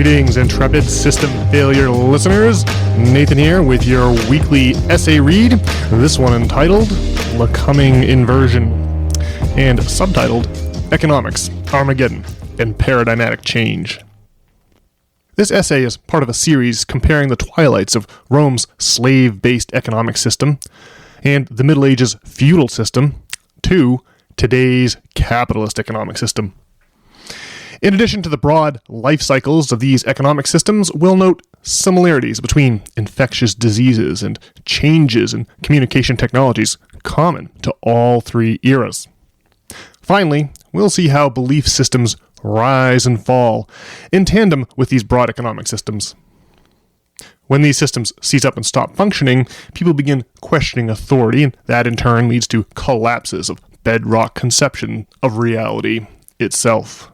Greetings, intrepid system failure listeners. Nathan here with your weekly essay read. This one entitled The Coming Inversion and subtitled Economics, Armageddon, and Paradigmatic Change. This essay is part of a series comparing the twilights of Rome's slave-based economic system and the Middle Ages feudal system to today's capitalist economic system. In addition to the broad life cycles of these economic systems, we'll note similarities between infectious diseases and changes in communication technologies common to all three eras. Finally, we'll see how belief systems rise and fall in tandem with these broad economic systems. When these systems seize up and stop functioning, people begin questioning authority, and that in turn leads to collapses of bedrock conception of reality itself.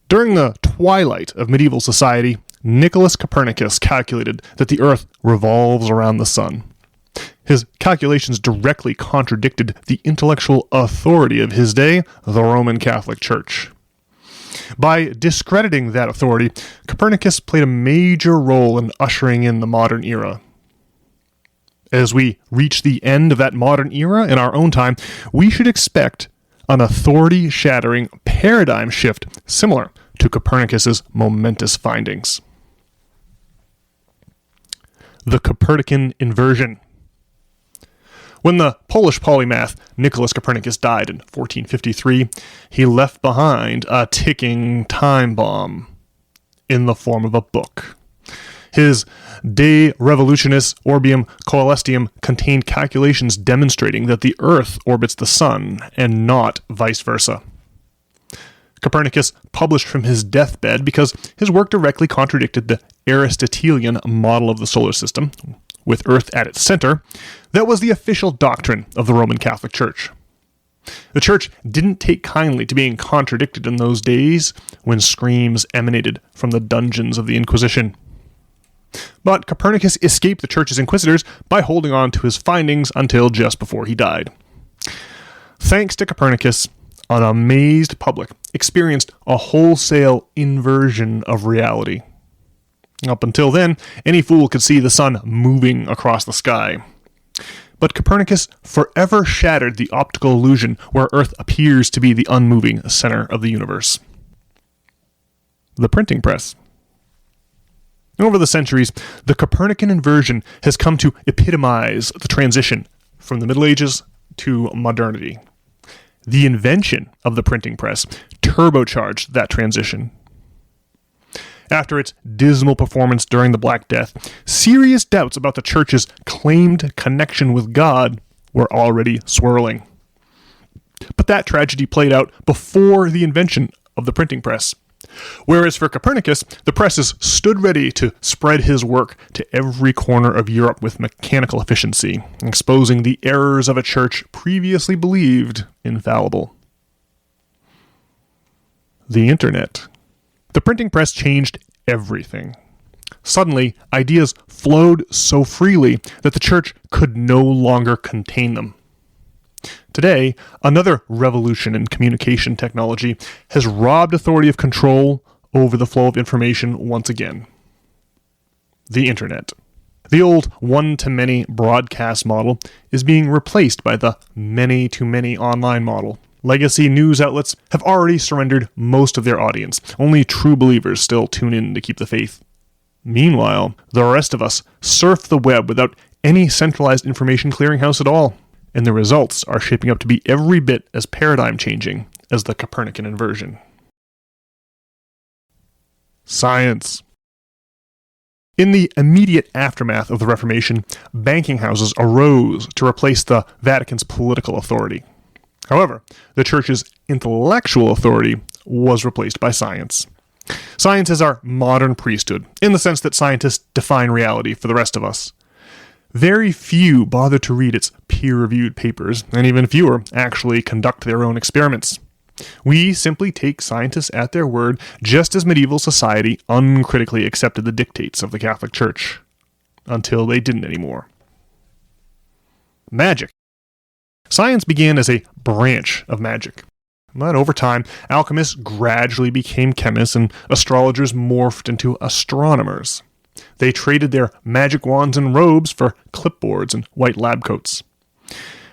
During the twilight of medieval society, Nicholas Copernicus calculated that the Earth revolves around the sun. His calculations directly contradicted the intellectual authority of his day, the Roman Catholic Church. By discrediting that authority, Copernicus played a major role in ushering in the modern era. As we reach the end of that modern era in our own time, we should expect an authority-shattering paradigm shift similar to Copernicus's momentous findings. The Copernican Inversion. When the Polish polymath Nicholas Copernicus died in 1453, he left behind a ticking time bomb in the form of a book. His De Revolutionis Orbium Coelestium contained calculations demonstrating that the Earth orbits the Sun and not vice versa. Copernicus published from his deathbed because his work directly contradicted the Aristotelian model of the solar system, with Earth at its center, that was the official doctrine of the Roman Catholic Church. The Church didn't take kindly to being contradicted in those days when screams emanated from the dungeons of the Inquisition. But Copernicus escaped the Church's inquisitors by holding on to his findings until just before he died. Thanks to Copernicus, an amazed public experienced a wholesale inversion of reality. Up until then, any fool could see the sun moving across the sky. But Copernicus forever shattered the optical illusion where Earth appears to be the unmoving center of the universe. The printing press. Over the centuries, the Copernican inversion has come to epitomize the transition from the Middle Ages to modernity. The invention of the printing press turbocharged that transition. After its dismal performance during the Black Death, serious doubts about the Church's claimed connection with God were already swirling. But that tragedy played out before the invention of the printing press. Whereas for Copernicus, the presses stood ready to spread his work to every corner of Europe with mechanical efficiency, exposing the errors of a church previously believed infallible. The Internet. The printing press changed everything. Suddenly, ideas flowed so freely that the church could no longer contain them. Today, another revolution in communication technology has robbed authority of control over the flow of information once again. The Internet. The old one-to-many broadcast model is being replaced by the many-to-many online model. Legacy news outlets have already surrendered most of their audience. Only true believers still tune in to keep the faith. Meanwhile, the rest of us surf the web without any centralized information clearinghouse at all. And the results are shaping up to be every bit as paradigm-changing as the Copernican inversion. Science. In the immediate aftermath of the Reformation, banking houses arose to replace the Vatican's political authority. However, the Church's intellectual authority was replaced by science. Science is our modern priesthood, in the sense that scientists define reality for the rest of us. Very few bother to read its peer-reviewed papers, and even fewer actually conduct their own experiments. We simply take scientists at their word, just as medieval society uncritically accepted the dictates of the Catholic Church, until they didn't anymore. Magic. Science began as a branch of magic. But over time, alchemists gradually became chemists and astrologers morphed into astronomers. They traded their magic wands and robes for clipboards and white lab coats.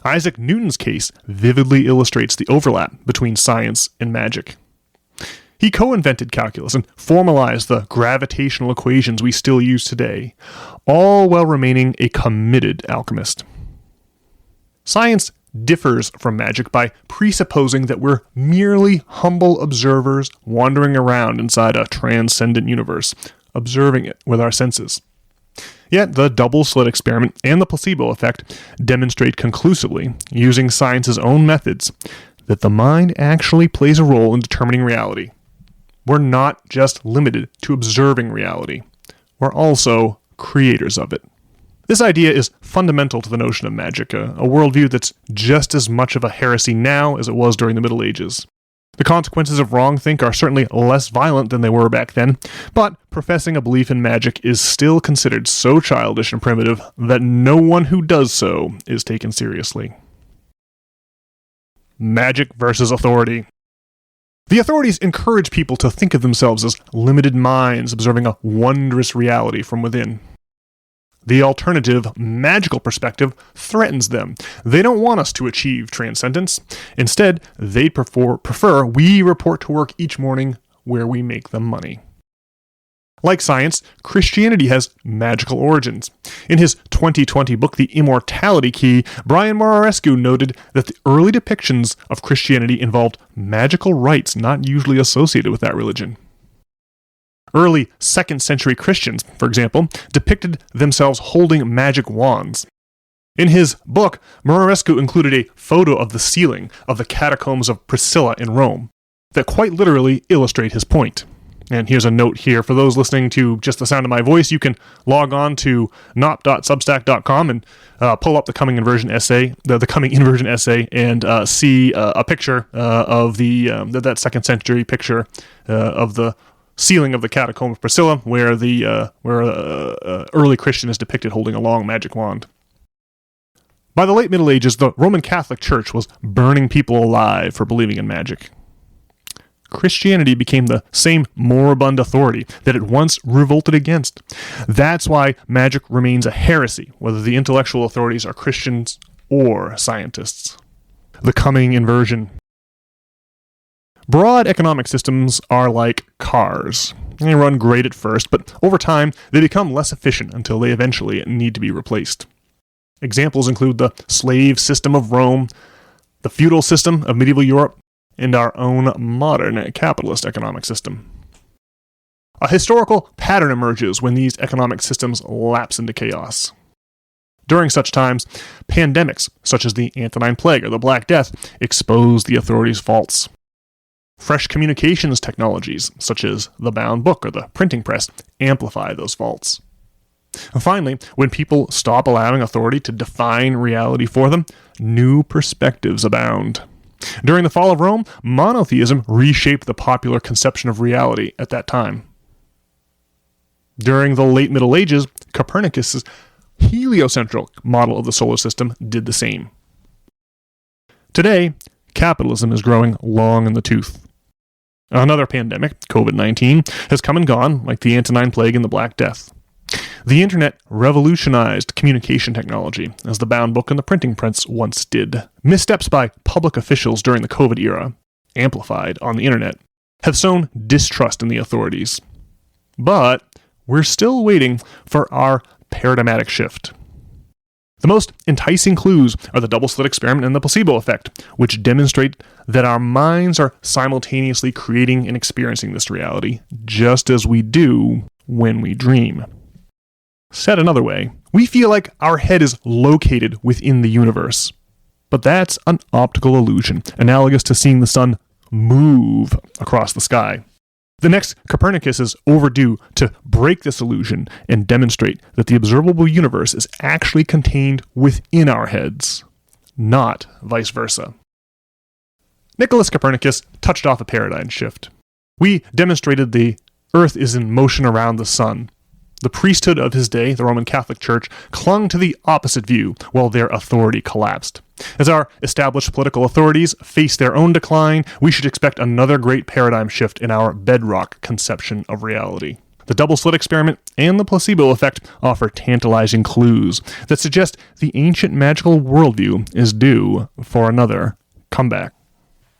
Isaac Newton's case vividly illustrates the overlap between science and magic. He co-invented calculus and formalized the gravitational equations we still use today, all while remaining a committed alchemist. Science differs from magic by presupposing that we're merely humble observers wandering around inside a transcendent universe, observing it with our senses. Yet the double-slit experiment and the placebo effect demonstrate conclusively, using science's own methods, that the mind actually plays a role in determining reality. We're not just limited to observing reality. We're also creators of it. This idea is fundamental to the notion of magic, a worldview that's just as much of a heresy now as it was during the Middle Ages. The consequences of wrongthink are certainly less violent than they were back then, but professing a belief in magic is still considered so childish and primitive that no one who does so is taken seriously. Magic versus authority. The authorities encourage people to think of themselves as limited minds observing a wondrous reality from within. The alternative, magical perspective threatens them. They don't want us to achieve transcendence. Instead, they prefer we report to work each morning where we make the money. Like science, Christianity has magical origins. In his 2020 book, The Immortality Key, Brian Muraresku noted that the early depictions of Christianity involved magical rites not usually associated with that religion. Early 2nd century Christians, for example, depicted themselves holding magic wands. In his book, Muraresku included a photo of the ceiling of the catacombs of Priscilla in Rome that quite literally illustrate his point. And here's a note here. For those listening to just the sound of my voice, you can log on to nop.substack.com and pull up the Coming Inversion essay, the Coming Inversion essay, and see a picture of that 2nd century picture of the ceiling of the catacomb of Priscilla, where the early Christian is depicted holding a long magic wand. By the late Middle Ages, the Roman Catholic Church was burning people alive for believing in magic. Christianity became the same moribund authority that it once revolted against. That's why magic remains a heresy, whether the intellectual authorities are Christians or scientists. The Coming Inversion. Broad economic systems are like cars. They run great at first, but over time they become less efficient until they eventually need to be replaced. Examples include the slave system of Rome, the feudal system of medieval Europe, and our own modern capitalist economic system. A historical pattern emerges when these economic systems lapse into chaos. During such times, pandemics, such as the Antonine Plague or the Black Death, expose the authorities' faults. Fresh communications technologies, such as the bound book or the printing press, amplify those faults. And finally, when people stop allowing authority to define reality for them, new perspectives abound. During the fall of Rome, monotheism reshaped the popular conception of reality at that time. During the late Middle Ages, Copernicus' heliocentric model of the solar system did the same. Today, capitalism is growing long in the tooth. Another pandemic, COVID-19, has come and gone, like the Antonine Plague and the Black Death. The internet revolutionized communication technology, as the bound book and the printing press once did. Missteps by public officials during the COVID era, amplified on the internet, have sown distrust in the authorities. But we're still waiting for our paradigmatic shift. The most enticing clues are the double-slit experiment and the placebo effect, which demonstrate that our minds are simultaneously creating and experiencing this reality, just as we do when we dream. Said another way, we feel like our head is located within the universe. But that's an optical illusion, analogous to seeing the sun move across the sky. The next Copernicus is overdue to break this illusion and demonstrate that the observable universe is actually contained within our heads, not vice versa. Nicholas Copernicus touched off a paradigm shift. We demonstrated the Earth is in motion around the sun. The priesthood of his day, the Roman Catholic Church, clung to the opposite view while their authority collapsed. As our established political authorities face their own decline, we should expect another great paradigm shift in our bedrock conception of reality. The double slit experiment and the placebo effect offer tantalizing clues that suggest the ancient magical worldview is due for another comeback.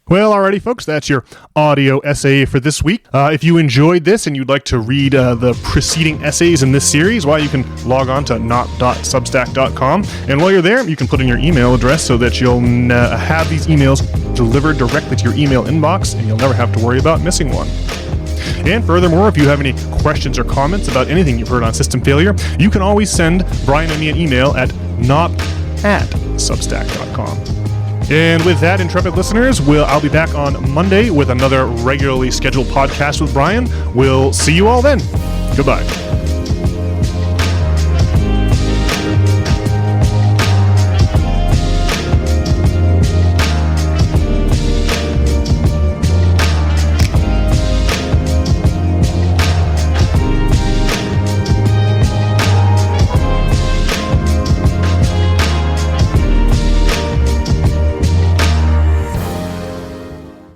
Well, alrighty, folks, that's your audio essay for this week. If you enjoyed this and you'd like to read the preceding essays in this series, well, you can log on to not.substack.com. And while you're there, you can put in your email address so that you'll have these emails delivered directly to your email inbox, and you'll never have to worry about missing one. And furthermore, if you have any questions or comments about anything you've heard on system failure, you can always send Brian and me an email at not@substack.com. And with that, intrepid listeners, I'll be back on Monday with another regularly scheduled podcast with Brian. We'll see you all then. Goodbye.